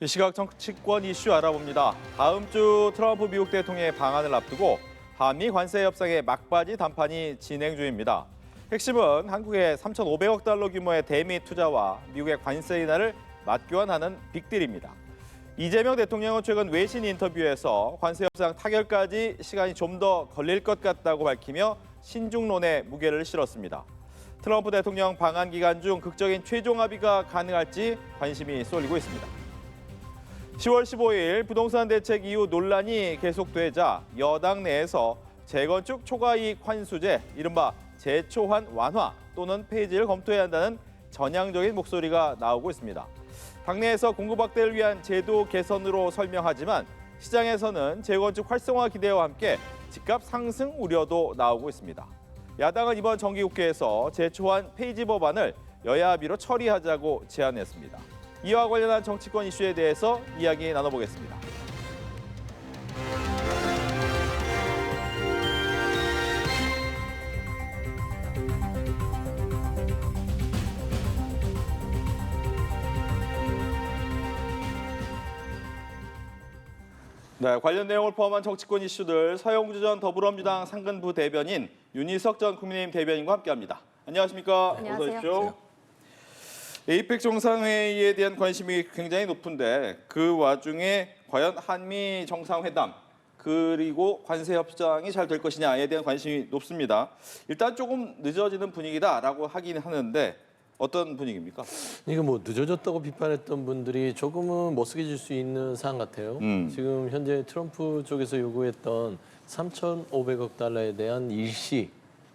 이 시각 정치권 이슈 알아봅니다. 다음 주 트럼프 미국 대통령의 방한을 앞두고 한미 관세 협상의 막바지談판이 진행 중입니다. 핵심은 한국의 3,500억 달러 규모의 대미 투자와 미국의 관세 인하를 맞교환하는 빅딜입니다. 이재명 대통령은 최근 외신 인터뷰에서 관세 협상 타결까지 시간이 좀 더 걸릴 것 같다고 밝히며 신중론에 무게를 실었습니다. 트럼프 대통령 방한 기간 중 극적인 최종 합의가 가능할지 관심이 쏠리고 있습니다. 10월 15일 부동산 대책 이후 논란이 계속되자 여당 내에서 재건축 초과이익 환수제, 이른바 재초환 완화 또는 폐지를 검토해야 한다는 전향적인 목소리가 나오고 있습니다. 당내에서 공급 확대를 위한 제도 개선으로 설명하지만 시장에서는 재건축 활성화 기대와 함께 집값 상승 우려도 나오고 있습니다. 야당은 이번 정기국회에서 재초환 폐지 법안을 여야 합의로 처리하자고 제안했습니다. 이와 관련한 정치권 이슈에 대해서 이야기 나눠보겠습니다. 네, 관련 내용을 포함한 정치권 이슈들 서영주 전 더불어민주당 상근부 대변인, 윤희석 전 국민의힘 대변인과 함께합니다. 안녕하십니까? 안녕하세요. 어서 오십시오. 에이펙 정상회의에 대한 관심이 굉장히 높은데 그 와중에 과연 한미 정상회담 그리고 관세 협상이 잘 될 것이냐에 대한 관심이 높습니다. 일단 조금 늦어지는 분위기다라고 하긴 하는데 어떤 분위기입니까? 이거 뭐 늦어졌다고 비판했던 분들이 조금은 못쓰게질 수 있는 사안 같아요. 지금 현재 트럼프 쪽에서 요구했던 3,500억 달러에 대한 일시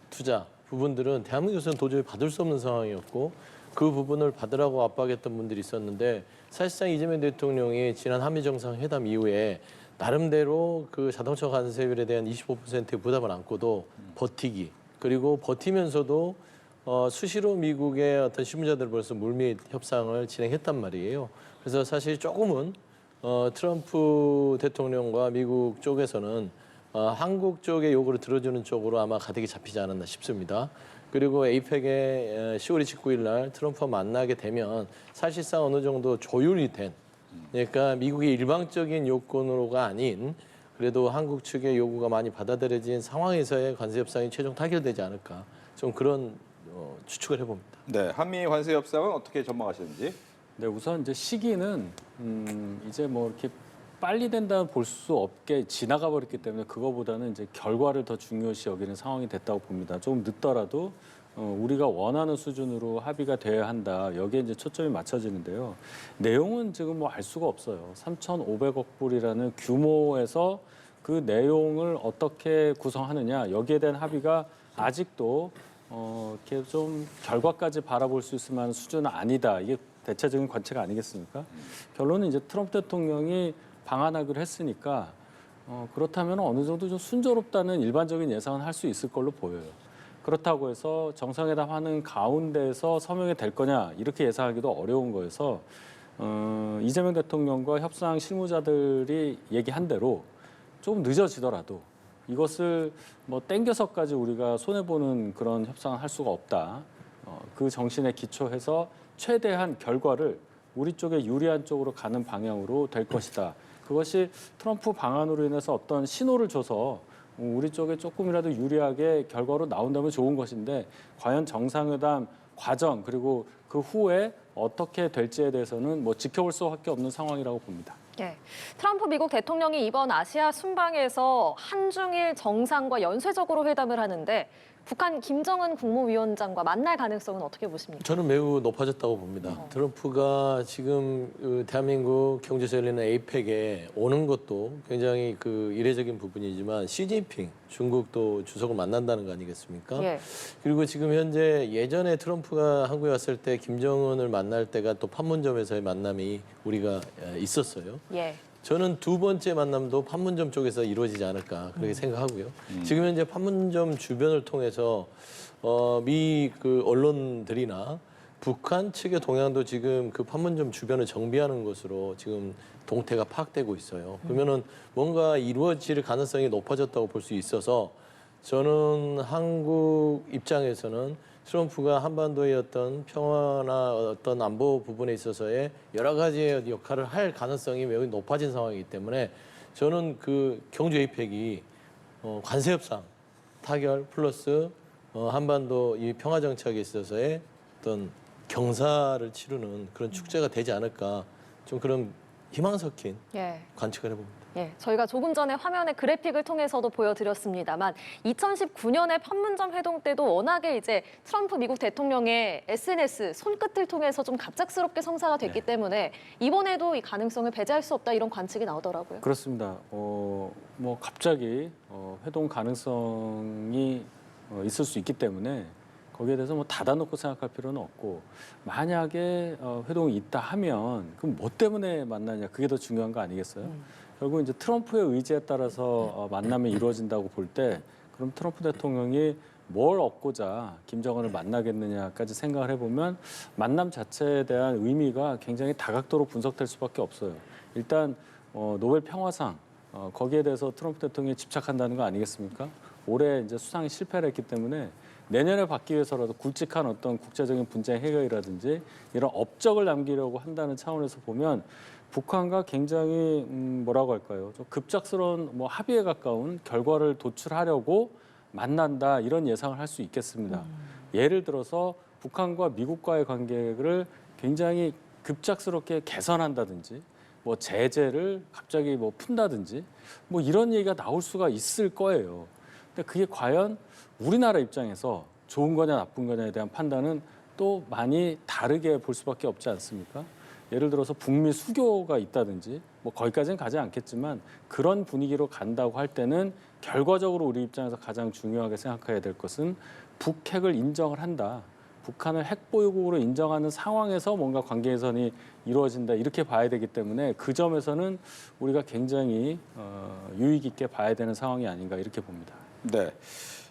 투자 부분들은 대한민국에서는 도저히 받을 수 없는 상황이었고 그 부분을 받으라고 압박했던 분들이 있었는데 사실상 이재명 대통령이 지난 한미 정상회담 이후에 나름대로 그 자동차 관세율에 대한 25%의 부담을 안고도 버티기, 그리고 버티면서도 수시로 미국의 어떤 실무자들 벌써 물밑 협상을 진행했단 말이에요. 그래서 사실 조금은 트럼프 대통령과 미국 쪽에서는 한국 쪽의 요구를 들어주는 쪽으로 아마 가닥이 잡히지 않았나 싶습니다. 그리고 에이펙에 10월 29일 날 트럼프와 만나게 되면 사실상 어느 정도 조율이 된, 그러니까 미국의 일방적인 요건으로가 아닌 그래도 한국 측의 요구가 많이 받아들여진 상황에서의 관세 협상이 최종 타결되지 않을까, 좀 그런 추측을 해봅니다. 네, 한미 관세 협상은 어떻게 전망하시는지? 네, 우선 이제 시기는 이제 뭐 이렇게 빨리 된다는 볼 수 없게 지나가 버렸기 때문에 그거보다는 이제 결과를 더 중요시 여기는 상황이 됐다고 봅니다. 조금 늦더라도 우리가 원하는 수준으로 합의가 돼야 한다. 여기에 이제 초점이 맞춰지는데요. 내용은 지금 뭐 알 수가 없어요. 3,500억 불이라는 규모에서 그 내용을 어떻게 구성하느냐, 여기에 대한 합의가 아직도 이렇게 좀 결과까지 바라볼 수 있을 만한 수준은 아니다. 이게 대체적인 관측 아니겠습니까? 결론은 이제 트럼프 대통령이 방한하기로 했으니까 그렇다면 어느 정도 좀 순조롭다는 일반적인 예상은 할 수 있을 걸로 보여요. 그렇다고 해서 정상회담 하는 가운데에서 서명이 될 거냐 이렇게 예상하기도 어려운 거여서 이재명 대통령과 협상 실무자들이 얘기한 대로 조금 늦어지더라도 이것을 뭐 땡겨서까지 우리가 손해보는 그런 협상을 할 수가 없다. 그 정신에 기초해서 최대한 결과를 우리 쪽에 유리한 쪽으로 가는 방향으로 될 것이다. 그것이 트럼프 방안으로 인해서 어떤 신호를 줘서 우리 쪽에 조금이라도 유리하게 결과로 나온다면 좋은 것인데 과연 정상회담 과정 그리고 그 후에 어떻게 될지에 대해서는 뭐 지켜볼 수밖에 없는 상황이라고 봅니다. 네. 트럼프 미국 대통령이 이번 아시아 순방에서 한중일 정상과 연쇄적으로 회담을 하는데 북한 김정은 국무위원장과 만날 가능성은 어떻게 보십니까? 저는 매우 높아졌다고 봅니다. 트럼프가 지금 대한민국 경제에서 열리는 에이펙에 오는 것도 굉장히 그 이례적인 부분이지만 시진핑 중국도 주석을 만난다는 거 아니겠습니까? 예. 그리고 지금 현재 예전에 트럼프가 한국에 왔을 때 김정은을 만날 때가 또 판문점에서의 만남이 우리가 있었어요. 예. 저는 두 번째 만남도 판문점 쪽에서 이루어지지 않을까 그렇게 생각하고요. 지금 현재 판문점 주변을 통해서 미 그 언론들이나 북한 측의 동향도 지금 그 판문점 주변을 정비하는 것으로 지금 동태가 파악되고 있어요. 그러면은 뭔가 이루어질 가능성이 높아졌다고 볼 수 있어서 저는 한국 입장에서는 트럼프가 한반도의 어떤 평화나 어떤 안보 부분에 있어서의 여러 가지의 역할을 할 가능성이 매우 높아진 상황이기 때문에 저는 그 경제 혜택이 관세 협상 타결 플러스 한반도 이 평화 정착에 있어서의 어떤 경사를 치르는 그런 축제가 되지 않을까 좀 그런 희망 섞인 예. 관측을 해봅니다. 예, 저희가 조금 전에 화면에 그래픽을 통해서도 보여드렸습니다만 2019년에 판문점 회동 때도 워낙에 이제 트럼프 미국 대통령의 SNS 손끝을 통해서 좀 갑작스럽게 성사가 됐기 때문에 이번에도 이 가능성을 배제할 수 없다 이런 관측이 나오더라고요. 그렇습니다. 뭐 갑자기 회동 가능성이 있을 수 있기 때문에 거기에 대해서 뭐 닫아놓고 생각할 필요는 없고 만약에 회동이 있다 하면 그럼 뭐 때문에 만나냐 그게 더 중요한 거 아니겠어요? 결국 이제 트럼프의 의지에 따라서 만남이 이루어진다고 볼 때 그럼 트럼프 대통령이 뭘 얻고자 김정은을 만나겠느냐까지 생각을 해보면 만남 자체에 대한 의미가 굉장히 다각도로 분석될 수밖에 없어요. 일단 노벨 평화상 거기에 대해서 트럼프 대통령이 집착한다는 거 아니겠습니까? 올해 이제 수상이 실패를 했기 때문에 내년에 받기 위해서라도 굵직한 어떤 국제적인 분쟁 해결이라든지 이런 업적을 남기려고 한다는 차원에서 보면 북한과 굉장히 뭐라고 할까요? 좀 급작스러운 뭐 합의에 가까운 결과를 도출하려고 만난다 이런 예상을 할 수 있겠습니다. 예를 들어서 북한과 미국과의 관계를 굉장히 급작스럽게 개선한다든지 뭐 제재를 갑자기 뭐 푼다든지 뭐 이런 얘기가 나올 수가 있을 거예요. 근데 그게 과연 우리나라 입장에서 좋은 거냐 나쁜 거냐에 대한 판단은 또 많이 다르게 볼 수밖에 없지 않습니까? 예를 들어서 북미 수교가 있다든지 뭐 거기까지는 가지 않겠지만 그런 분위기로 간다고 할 때는 결과적으로 우리 입장에서 가장 중요하게 생각해야 될 것은 북핵을 인정을 한다. 북한을 핵보유국으로 인정하는 상황에서 뭔가 관계 개선이 이루어진다 이렇게 봐야 되기 때문에 그 점에서는 우리가 굉장히 유의 깊게 봐야 되는 상황이 아닌가 이렇게 봅니다. 네.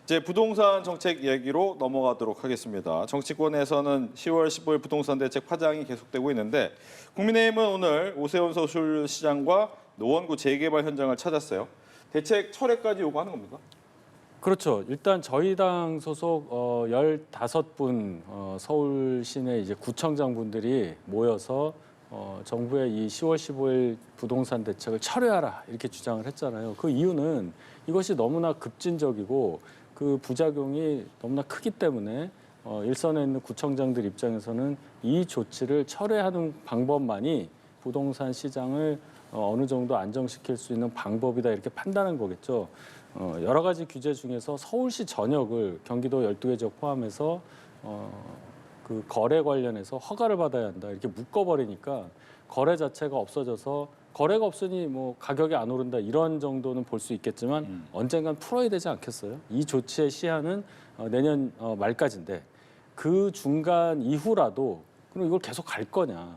이제 부동산 정책 얘기로 넘어가도록 하겠습니다. 정치권에서는 10월 15일 부동산 대책 파장이 계속되고 있는데 국민의힘은 오늘 오세훈 서울시장과 노원구 재개발 현장을 찾았어요. 대책 철회까지 요구하는 겁니까? 그렇죠. 일단 저희 당 소속 15분 서울 시내 이제 구청장분들이 모여서 정부의 이 10월 15일 부동산 대책을 철회하라 이렇게 주장을 했잖아요. 그 이유는 이것이 너무나 급진적이고 그 부작용이 너무나 크기 때문에 일선에 있는 구청장들 입장에서는 이 조치를 철회하는 방법만이 부동산 시장을 어느 정도 안정시킬 수 있는 방법이다 이렇게 판단한 거겠죠. 여러 가지 규제 중에서 서울시 전역을 경기도 12개 지역 포함해서 그 거래 관련해서 허가를 받아야 한다 이렇게 묶어버리니까 거래 자체가 없어져서 거래가 없으니 뭐 가격이 안 오른다 이런 정도는 볼 수 있겠지만 언젠간 풀어야 되지 않겠어요? 이 조치의 시한은 내년 말까지인데 그 중간 이후라도 그럼 이걸 계속 갈 거냐?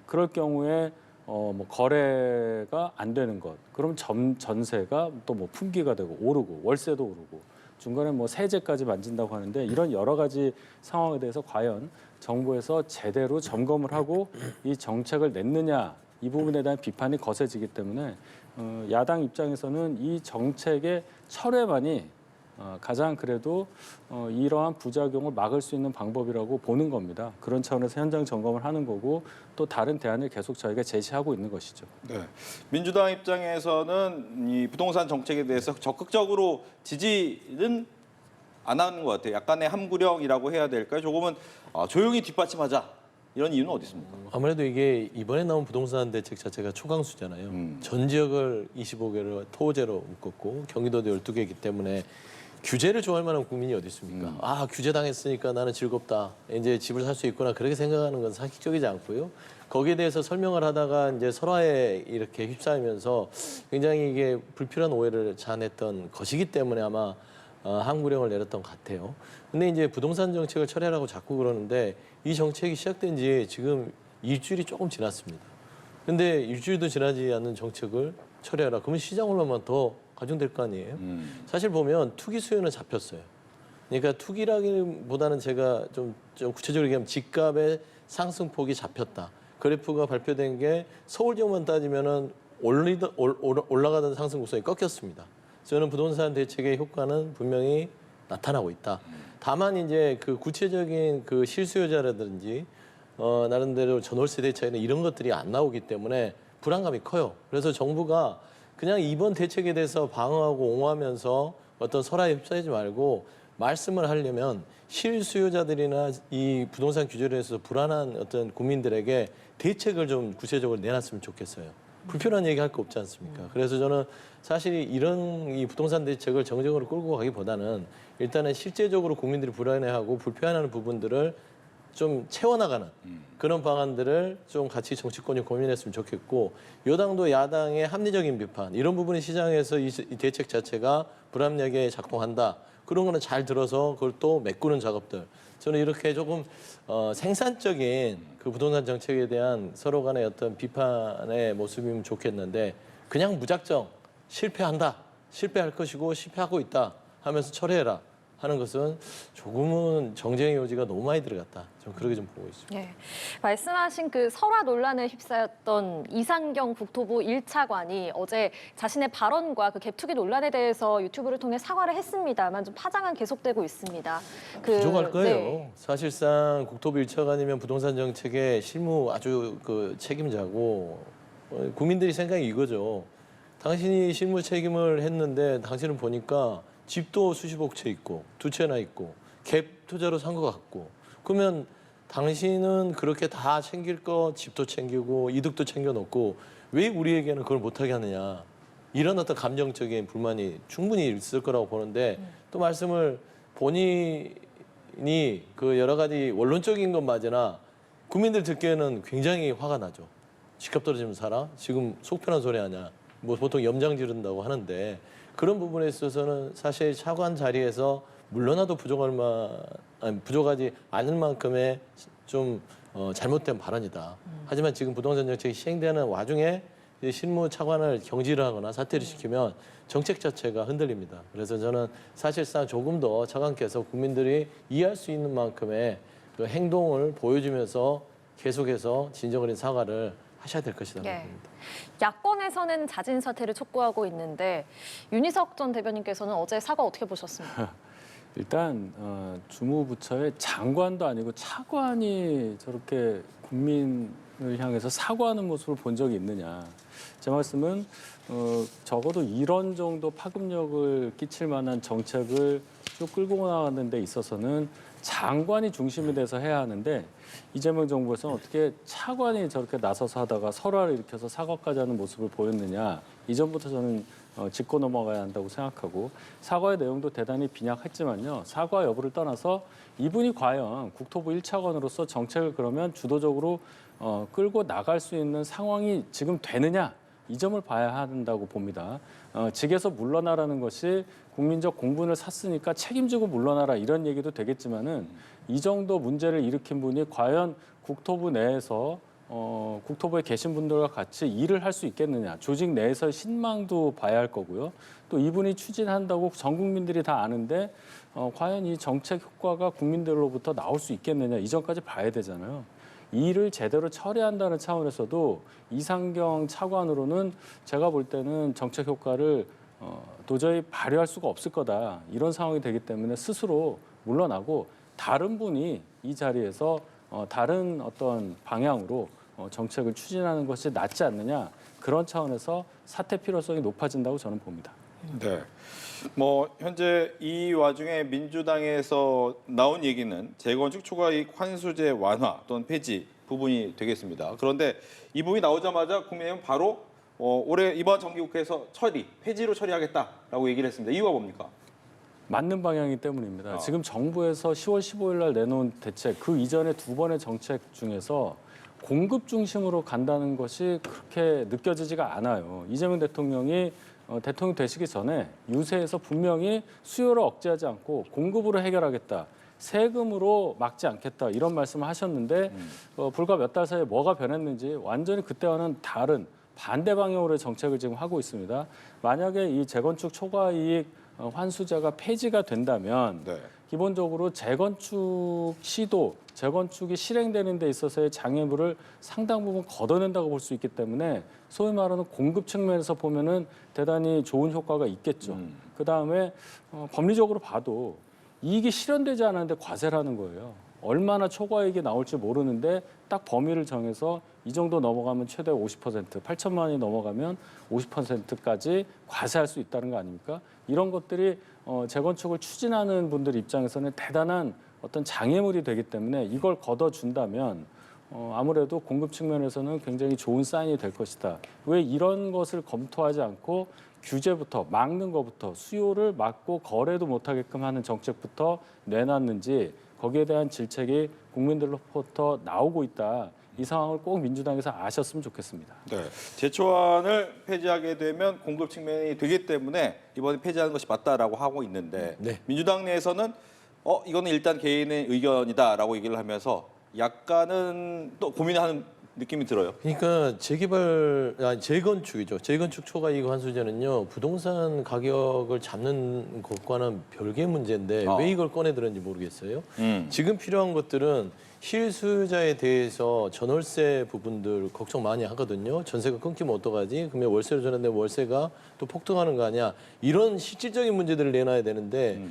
그럴 경우에 뭐 거래가 안 되는 것, 그럼 전세가 또 뭐 품귀가 되고 오르고 월세도 오르고 중간에 뭐 세제까지 만진다고 하는데 이런 여러 가지 상황에 대해서 과연 정부에서 제대로 점검을 하고 이 정책을 냈느냐 이 부분에 대한 비판이 거세지기 때문에 야당 입장에서는 이 정책의 철회만이 가장 그래도 이러한 부작용을 막을 수 있는 방법이라고 보는 겁니다. 그런 차원에서 현장 점검을 하는 거고 또 다른 대안을 계속 저희가 제시하고 있는 것이죠. 네. 민주당 입장에서는 이 부동산 정책에 대해서 적극적으로 지지는 안 하는 것 같아요. 약간의 함구령이라고 해야 될까요? 조금은 조용히 뒷받침하자. 이런 이유는 어디 있습니까? 아무래도 이게 이번에 나온 부동산 대책 자체가 초강수잖아요. 전 지역을 25개를 토제로 묶었고 경기도도 12개이기 때문에 규제를 좋아할 만한 국민이 어디 있습니까? 아, 규제 당했으니까 나는 즐겁다. 이제 집을 살 수 있구나. 그렇게 생각하는 건 상식적이지 않고요. 거기에 대해서 설명을 하다가 이제 설화에 이렇게 휩싸이면서 굉장히 이게 불필요한 오해를 자아냈던 것이기 때문에 아마 항구령을 내렸던 것 같아요. 근데 이제 부동산 정책을 철회하라고 자꾸 그러는데 이 정책이 시작된 지 지금 일주일이 조금 지났습니다. 근데 일주일도 지나지 않는 정책을 철회하라. 그러면 시장 혼란만 더 가중될 거 아니에요? 사실 보면 투기 수요는 잡혔어요. 그러니까 투기라기보다는 제가 좀 구체적으로 얘기하면 집값의 상승폭이 잡혔다. 그래프가 발표된 게 서울 지역만 따지면은 올라가던 상승 곡선이 꺾였습니다. 저는 부동산 대책의 효과는 분명히 나타나고 있다. 다만 이제 그 구체적인 그 실수요자라든지 나름대로 전월세 대책이나 이런 것들이 안 나오기 때문에 불안감이 커요. 그래서 정부가 그냥 이번 대책에 대해서 방어하고 옹호하면서 어떤 설화에 휩싸이지 말고 말씀을 하려면 실수요자들이나 이 부동산 규제로 해서 불안한 어떤 국민들에게 대책을 좀 구체적으로 내놨으면 좋겠어요. 불필요한 얘기 할 거 없지 않습니까? 그래서 저는 사실 이런 이 부동산 대책을 정쟁으로 끌고 가기보다는 일단은 실제적으로 국민들이 불안해하고 불편해하는 부분들을 좀 채워나가는 그런 방안들을 좀 같이 정치권이 고민했으면 좋겠고 여당도 야당의 합리적인 비판 이런 부분이 시장에서 이 대책 자체가 불합리하게 작동한다. 그런 거는 잘 들어서 그걸 또 메꾸는 작업들. 저는 이렇게 조금 생산적인 그 부동산 정책에 대한 서로 간의 어떤 비판의 모습이면 좋겠는데 그냥 무작정 실패한다. 실패할 것이고 실패하고 있다 하면서 철회해라. 하는 것은 조금은 정쟁의 요지가 너무 많이 들어갔다. 좀 그렇게 좀 보고 있습니다. 네. 말씀하신 그 설화 논란에 휩싸였던 이상경 국토부 1차관이 어제 자신의 발언과 그 갭투기 논란에 대해서 유튜브를 통해 사과를 했습니다만 좀 파장은 계속되고 있습니다. 부족할 거예요. 네. 사실상 국토부 1차관이면 부동산 정책의 실무 아주 그 책임자고 국민들이 생각이 이거죠. 당신이 실무 책임을 했는데 당신은 보니까 집도 수십억 채 있고 두 채나 있고 갭 투자로 산 것 같고 그러면 당신은 그렇게 다 챙길 거 집도 챙기고 이득도 챙겨놓고 왜 우리에게는 그걸 못하게 하느냐 이런 어떤 감정적인 불만이 충분히 있을 거라고 보는데 또 말씀을 본인이 그 여러 가지 원론적인 건 맞으나 국민들 듣기에는 굉장히 화가 나죠. 집값 떨어지면 살아? 지금 속 편한 소리 하냐? 뭐 보통 염장 지른다고 하는데 그런 부분에 있어서는 사실 차관 자리에서 물러나도 부족하지 않을 만큼의 좀 잘못된 발언이다. 하지만 지금 부동산 정책이 시행되는 와중에 실무 차관을 경질을 하거나 사퇴를 시키면 정책 자체가 흔들립니다. 그래서 저는 사실상 조금 더 차관께서 국민들이 이해할 수 있는 만큼의 그 행동을 보여주면서 계속해서 진정어린 사과를 하셔야 될 것이라고 봅니다. 야권에서는 자진 사퇴를 촉구하고 있는데 윤희석 전 대변인께서는 어제 사과 어떻게 보셨습니까? 일단 주무부처의 장관도 아니고 차관이 저렇게 국민을 향해서 사과하는 모습을 본 적이 있느냐. 제 말씀은 적어도 이런 정도 파급력을 끼칠 만한 정책을 쭉 끌고 나가는 데 있어서는 장관이 중심이 돼서 해야 하는데 이재명 정부에서는 어떻게 차관이 저렇게 나서서 하다가 설화를 일으켜서 사과까지 하는 모습을 보였느냐. 이전부터 저는 짚고 넘어가야 한다고 생각하고 사과의 내용도 대단히 빈약했지만요. 사과 여부를 떠나서 이분이 과연 국토부 1차관으로서 정책을 그러면 주도적으로 끌고 나갈 수 있는 상황이 지금 되느냐. 이 점을 봐야 한다고 봅니다. 직에서 물러나라는 것이 국민적 공분을 샀으니까 책임지고 물러나라 이런 얘기도 되겠지만은 이 정도 문제를 일으킨 분이 과연 국토부 내에서 국토부에 계신 분들과 같이 일을 할 수 있겠느냐. 조직 내에서 신망도 봐야 할 거고요. 또 이분이 추진한다고 전 국민들이 다 아는데 과연 이 정책 효과가 국민들로부터 나올 수 있겠느냐. 이 점까지 봐야 되잖아요. 이 일을 제대로 처리한다는 차원에서도 이상경 차관으로는 제가 볼 때는 정책 효과를 도저히 발휘할 수가 없을 거다. 이런 상황이 되기 때문에 스스로 물러나고 다른 분이 이 자리에서 다른 어떤 방향으로 정책을 추진하는 것이 낫지 않느냐. 그런 차원에서 사퇴 필요성이 높아진다고 저는 봅니다. 네. 뭐 현재 이 와중에 민주당에서 나온 얘기는 재건축 초과이익 환수제 완화 또는 폐지 부분이 되겠습니다. 그런데 이 부분이 나오자마자 국민의힘은 바로 올해 이번 정기국회에서 폐지로 처리하겠다라고 얘기를 했습니다. 이유가 뭡니까? 맞는 방향이기 때문입니다. 지금 정부에서 10월 15일 날 내놓은 대책, 그 이전에 두 번의 정책 중에서 공급 중심으로 간다는 것이 그렇게 느껴지지가 않아요. 이재명 대통령이 대통령 되시기 전에 유세에서 분명히 수요를 억제하지 않고 공급으로 해결하겠다. 세금으로 막지 않겠다. 이런 말씀을 하셨는데 불과 몇 달 사이에 뭐가 변했는지 완전히 그때와는 다른 반대 방향으로의 정책을 지금 하고 있습니다. 만약에 이 재건축 초과이익 환수제가 폐지가 된다면 네. 기본적으로 재건축 시도, 재건축이 실행되는 데 있어서의 장애물을 상당 부분 걷어낸다고 볼 수 있기 때문에 소위 말하는 공급 측면에서 보면은 대단히 좋은 효과가 있겠죠. 그다음에 법리적으로 봐도 이익이 실현되지 않았는데 과세라는 거예요. 얼마나 초과이익이 나올지 모르는데 딱 범위를 정해서 이 정도 넘어가면 최대 50%, 8천만 원이 넘어가면 50%까지 과세할 수 있다는 거 아닙니까? 이런 것들이 재건축을 추진하는 분들 입장에서는 대단한 어떤 장애물이 되기 때문에 이걸 걷어준다면 아무래도 공급 측면에서는 굉장히 좋은 사인이 될 것이다. 왜 이런 것을 검토하지 않고 규제부터 막는 것부터 수요를 막고 거래도 못하게끔 하는 정책부터 내놨는지 거기에 대한 질책이 국민들로부터 나오고 있다. 이 상황을 꼭 민주당에서 아셨으면 좋겠습니다. 네. 제초안을 폐지하게 되면 공급 측면이 되기 때문에 이번에 폐지하는 것이 맞다라고 하고 있는데 네. 민주당 내에서는 이거는 일단 개인의 의견이다라고 얘기를 하면서 약간은 또 고민하는 느낌이 들어요. 그러니까 재건축이죠. 재건축 초과이익 환수제는요. 부동산 가격을 잡는 것과는 별개의 문제인데 왜 이걸 꺼내 들었는지 모르겠어요. 지금 필요한 것들은 실수요자에 대해서 전월세 부분들 걱정 많이 하거든요. 전세가 끊기면 어떡하지? 그러면 월세로 전환되면 월세가 또 폭등하는 거 아니야? 이런 실질적인 문제들을 내놔야 되는데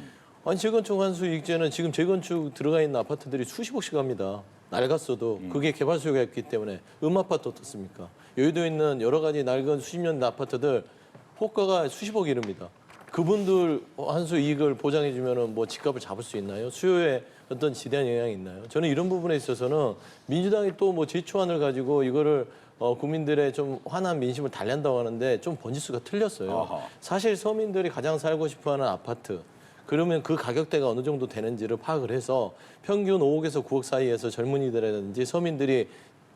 아니 재건축 환수이익제는 지금 재건축 들어가 있는 아파트들이 수십억씩 합니다. 낡았어도 그게 개발 수요가 있기 때문에 아파트 어떻습니까? 여의도에 있는 여러 가지 낡은 수십 년 된 아파트들 호가가 수십억 이릅니다. 그분들 환수 이익을 보장해 주면은 뭐 집값을 잡을 수 있나요? 수요에 어떤 지대한 영향이 있나요? 저는 이런 부분에 있어서는 민주당이 또 뭐 제초안을 가지고 이거를 국민들의 좀 화난 민심을 달랜다고 하는데 좀 번지수가 틀렸어요. 아하. 사실 서민들이 가장 살고 싶어하는 아파트 그러면 그 가격대가 어느 정도 되는지를 파악을 해서 평균 5억에서 9억 사이에서 젊은이들이라든지 서민들이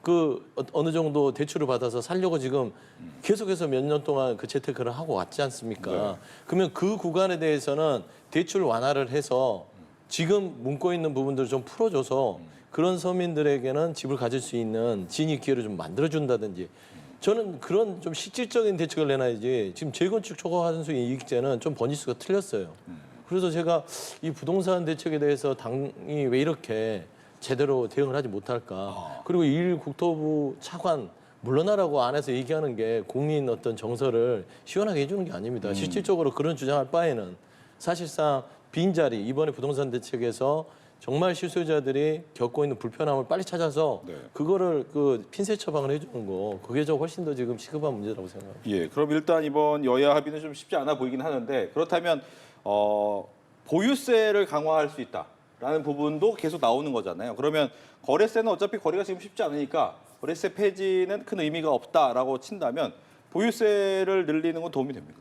그 어느 정도 대출을 받아서 살려고 지금 계속해서 몇 년 동안 그 재테크를 하고 왔지 않습니까? 네. 그러면 그 구간에 대해서는 대출 완화를 해서 지금 뭉고 있는 부분들을 좀 풀어줘서 그런 서민들에게는 집을 가질 수 있는 진입 기회를 좀 만들어준다든지 저는 그런 좀 실질적인 대책을 내놔야지 지금 재건축 초과 환수 이익제는 좀 번지수가 틀렸어요. 그래서 제가 이 부동산 대책에 대해서 당이 왜 이렇게 제대로 대응을 하지 못할까. 그리고 일 국토부 차관 물러나라고 안에서 얘기하는 게 국민 어떤 정서를 시원하게 해주는 게 아닙니다. 실질적으로 그런 주장할 바에는 사실상 빈자리 이번에 부동산 대책에서 정말 실수요자들이 겪고 있는 불편함을 빨리 찾아서 네. 그거를 그 핀셋 처방을 해주는 거 그게 좀 훨씬 더 지금 시급한 문제라고 생각합니다. 예, 그럼 일단 이번 여야 합의는 좀 쉽지 않아 보이긴 하는데 그렇다면 보유세를 강화할 수 있다라는 부분도 계속 나오는 거잖아요. 그러면 거래세는 어차피 거래가 지금 쉽지 않으니까 거래세 폐지는 큰 의미가 없다라고 친다면 보유세를 늘리는 건 도움이 됩니까?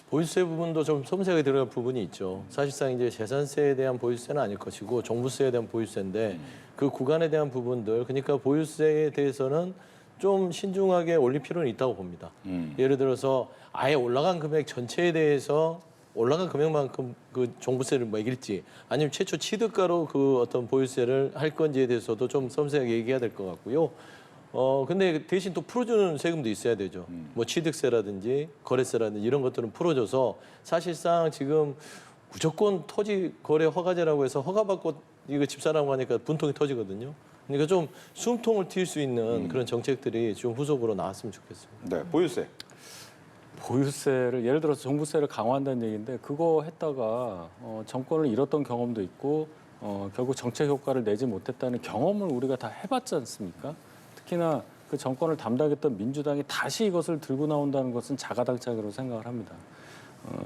보유세 부분도 좀 섬세하게 들어갈 부분이 있죠. 사실상 이제 재산세에 대한 보유세는 아닐 것이고 종부세에 대한 보유세인데 그 구간에 대한 부분들 그러니까 보유세에 대해서는 좀 신중하게 올릴 필요는 있다고 봅니다. 예를 들어서 아예 올라간 금액 전체에 대해서 올라간 금액만큼 그 종부세를 매길지 아니면 최초 취득가로 그 어떤 보유세를 할 건지에 대해서도 좀 섬세하게 얘기해야 될 것 같고요. 근데 대신 또 풀어주는 세금도 있어야 되죠. 뭐 취득세라든지 거래세라든지 이런 것들은 풀어줘서 사실상 지금 무조건 토지 거래 허가제라고 해서 허가받고 이거 집 사라고 하니까 분통이 터지거든요. 그러니까 좀 숨통을 틔울 수 있는 그런 정책들이 좀 후속으로 나왔으면 좋겠습니다. 네, 보유세. 보유세를 예를 들어서 종부세를 강화한다는 얘기인데 그거 했다가 정권을 잃었던 경험도 있고 결국 정책 효과를 내지 못했다는 경험을 우리가 다 해봤지 않습니까? 특히나 그 정권을 담당했던 민주당이 다시 이것을 들고 나온다는 것은 자가당착으로 생각을 합니다.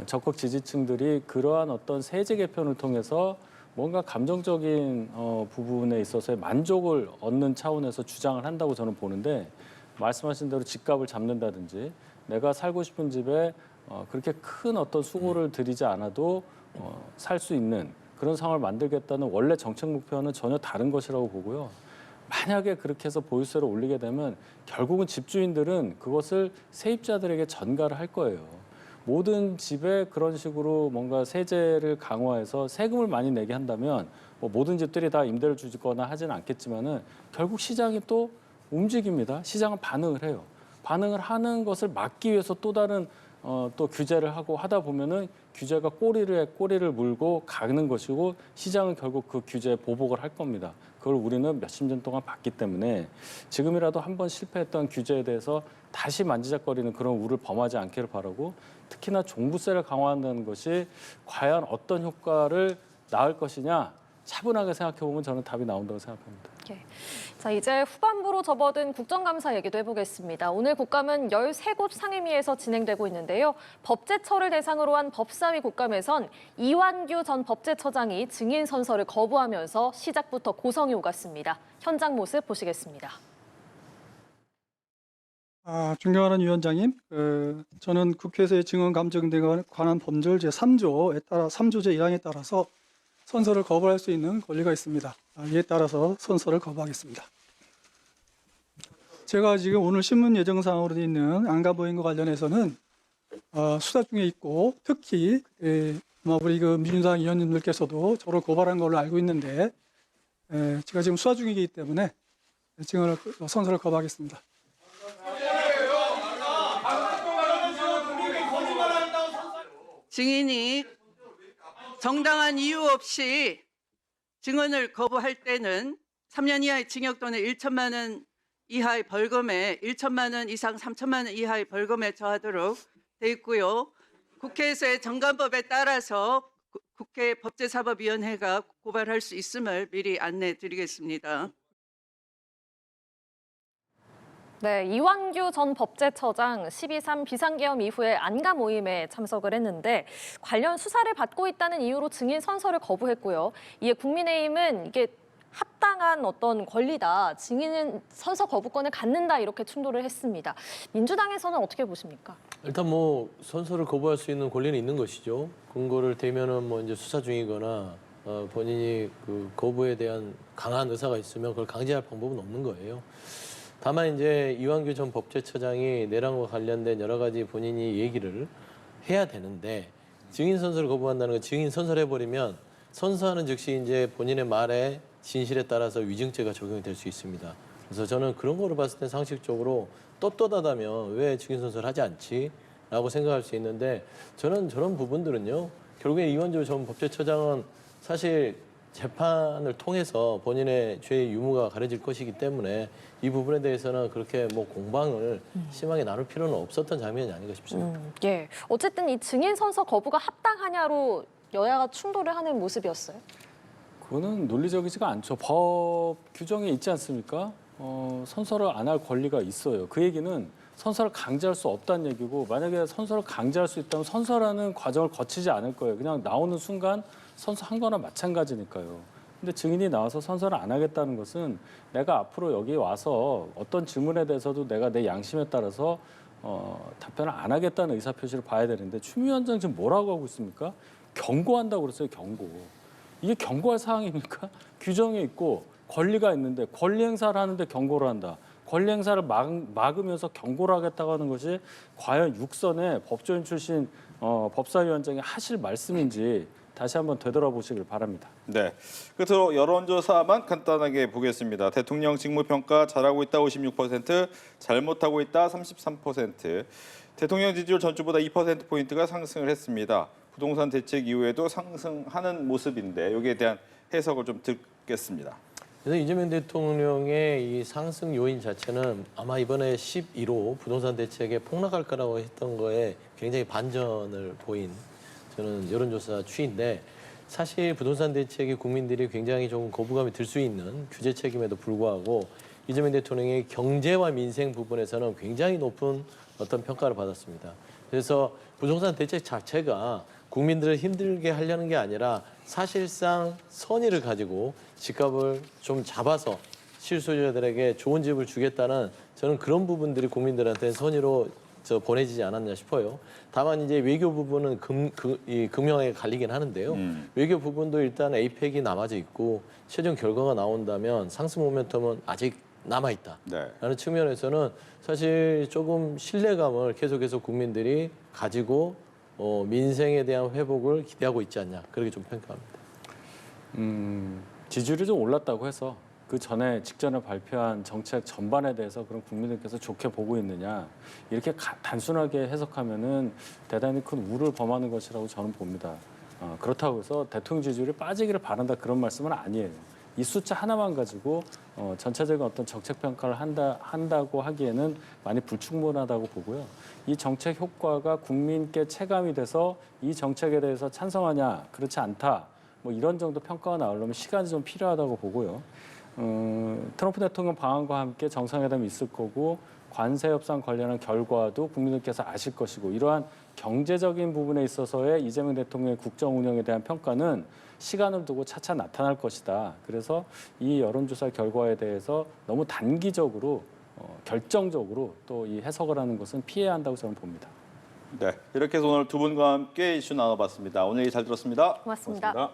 적극 지지층들이 그러한 어떤 세제 개편을 통해서 뭔가 감정적인 부분에 있어서의 만족을 얻는 차원에서 주장을 한다고 저는 보는데 말씀하신 대로 집값을 잡는다든지 내가 살고 싶은 집에 그렇게 큰 어떤 수고를 들이지 않아도 살 수 있는 그런 상황을 만들겠다는 원래 정책 목표는 전혀 다른 것이라고 보고요. 만약에 그렇게 해서 보유세를 올리게 되면 결국은 집주인들은 그것을 세입자들에게 전가를 할 거예요. 모든 집에 그런 식으로 뭔가 세제를 강화해서 세금을 많이 내게 한다면 뭐 모든 집들이 다 임대를 주거나 하지는 않겠지만은 결국 시장이 또 움직입니다. 시장은 반응을 해요. 반응을 하는 것을 막기 위해서 또 다른 또 규제를 하고 하다 보면은 규제가 꼬리를 물고 가는 것이고 시장은 결국 그 규제에 보복을 할 겁니다. 그걸 우리는 몇십 년 동안 봤기 때문에 지금이라도 한번 실패했던 규제에 대해서 다시 만지작거리는 그런 우를 범하지 않기를 바라고 특히나 종부세를 강화한다는 것이 과연 어떤 효과를 나을 것이냐 차분하게 생각해 보면 저는 답이 나온다고 생각합니다. 예. 자, 이제 후반부로 접어든 국정감사 얘기도 해보겠습니다. 오늘 국감은 13곳 상임위에서 진행되고 있는데요. 법제처를 대상으로 한 법사위 국감에선 이완규 전 법제처장이 증인 선서를 거부하면서 시작부터 고성이 오갔습니다. 현장 모습 보시겠습니다. 존경하는 위원장님, 저는 국회에서의 증언 감정 등에 관한 법률 제3조에 따라 3조 제1항에 따라서 선서를 거부할 수 있는 권리가 있습니다. 이에 따라서 선서를 거부하겠습니다. 제가 지금 오늘 신문 예정사항으로 되어 있는 안가부인과 관련해서는 수사 중에 있고 특히 우리 민주당 의원님들께서도 저를 고발한 걸로 알고 있는데 제가 지금 수사 중이기 때문에 증언을 선서를 거부하겠습니다. 증인이 정당한 이유 없이 증언을 거부할 때는 3년 이하의 징역 또는 1천만 원 이하의 벌금에 1천만 원 이상 3천만 원 이하의 벌금에 처하도록 돼 있고요. 국회에서의 정관법에 따라서 국회 법제사법위원회가 고발할 수 있음을 미리 안내 드리겠습니다. 네, 이완규 전 법제처장 12.3 비상계엄 이후에 안가 모임에 참석을 했는데 관련 수사를 받고 있다는 이유로 증인 선서를 거부했고요. 이에 국민의힘은 이게 합당한 어떤 권리다, 증인 선서 거부권을 갖는다 이렇게 충돌을 했습니다. 민주당에서는 어떻게 보십니까? 일단 뭐 선서를 거부할 수 있는 권리는 있는 것이죠. 근거를 대면은 뭐 이제 수사 중이거나 본인이 그 거부에 대한 강한 의사가 있으면 그걸 강제할 방법은 없는 거예요. 다만 이제 이완규 전 법제처장이 내란과 관련된 여러 가지 본인이 얘기를 해야 되는데 증인 선서를 거부한다는 건 증인 선서를 해버리면 선서하는 즉시 이제 본인의 말에 진실에 따라서 위증죄가 적용이 될 수 있습니다. 그래서 저는 그런 거를 봤을 때 상식적으로 떳떳하다면 왜 증인 선서를 하지 않지? 라고 생각할 수 있는데 저는 저런 부분들은요. 결국에 이완규 전 법제처장은 사실 재판을 통해서 본인의 죄의 유무가 가려질 것이기 때문에 이 부분에 대해서는 그렇게 뭐 공방을 심하게 나눌 필요는 없었던 장면이 아닌가 싶습니다. 예. 어쨌든 이 증인 선서 거부가 합당하냐로 여야가 충돌을 하는 모습이었어요. 그거는 논리적이지가 않죠. 법 규정에 있지 않습니까? 선서를 안 할 권리가 있어요. 그 얘기는 선서를 강제할 수 없다는 얘기고 만약에 선서를 강제할 수 있다면 선서라는 과정을 거치지 않을 거예요. 그냥 나오는 순간 선서한 거나 마찬가지니까요. 근데 증인이 나와서 선서를 안 하겠다는 것은 내가 앞으로 여기 와서 어떤 질문에 대해서도 내가 내 양심에 따라서 답변을 안 하겠다는 의사표시를 봐야 되는데 추미애 위원장 지금 뭐라고 하고 있습니까? 경고한다고 그랬어요. 경고. 이게 경고할 사항입니까? 규정에 있고 권리가 있는데 권리 행사를 하는데 경고를 한다. 권리 행사를 막으면서 경고를 하겠다고 하는 것이 과연 육선의 법조인 출신 법사위원장이 하실 말씀인지 다시 한번 되돌아보시길 바랍니다. 네, 끝으로 여론조사만 간단하게 보겠습니다. 대통령 직무평가 잘하고 있다 56%, 잘못하고 있다 33%. 대통령 지지율 전주보다 2%포인트가 상승을 했습니다. 부동산 대책 이후에도 상승하는 모습인데 여기에 대한 해석을 좀 듣겠습니다. 그래서 이재명 대통령의 이 상승 요인 자체는 아마 이번에 11호 부동산 대책에 폭락할 거라고 했던 거에 굉장히 반전을 보인 저는 여론조사 추이인데 사실 부동산 대책이 국민들이 굉장히 좀 거부감이 들 수 있는 규제 책임에도 불구하고 이재명 대통령의 경제와 민생 부분에서는 굉장히 높은 어떤 평가를 받았습니다. 그래서 부동산 대책 자체가 국민들을 힘들게 하려는 게 아니라 사실상 선의를 가지고 집값을 좀 잡아서 실소유자들에게 좋은 집을 주겠다는 저는 그런 부분들이 국민들한테 선의로 보내지지 않았나 싶어요. 다만 이제 외교 부분은 금융하게 갈리긴 하는데요. 외교 부분도 일단 APEC이 남아져 있고 최종 결과가 나온다면 상승 모멘텀은 아직 남아있다라는 측면에서는 사실 조금 신뢰감을 계속해서 국민들이 가지고 민생에 대한 회복을 기대하고 있지 않냐 그렇게 좀 평가합니다. 지지율이 좀 올랐다고 해서 그 전에 직전에 발표한 정책 전반에 대해서 그런 국민들께서 좋게 보고 있느냐 이렇게 단순하게 해석하면은 대단히 큰 우를 범하는 것이라고 저는 봅니다. 그렇다고 해서 대통령 지지율이 빠지기를 바란다 그런 말씀은 아니에요. 이 숫자 하나만 가지고 전체적인 어떤 정책 평가를 한다고 하기에는 많이 불충분하다고 보고요. 이 정책 효과가 국민께 체감이 돼서 이 정책에 대해서 찬성하냐 그렇지 않다. 뭐 이런 정도 평가가 나오려면 시간이 좀 필요하다고 보고요. 트럼프 대통령 방한과 함께 정상회담이 있을 거고 관세 협상 관련한 결과도 국민들께서 아실 것이고 이러한 경제적인 부분에 있어서의 이재명 대통령의 국정 운영에 대한 평가는 시간을 두고 차차 나타날 것이다. 그래서 이 여론조사 결과에 대해서 너무 단기적으로 결정적으로 또 이 해석을 하는 것은 피해야 한다고 저는 봅니다. 네, 이렇게 해서 오늘 두 분과 함께 이슈 나눠봤습니다. 오늘 얘기 잘 들었습니다. 고맙습니다.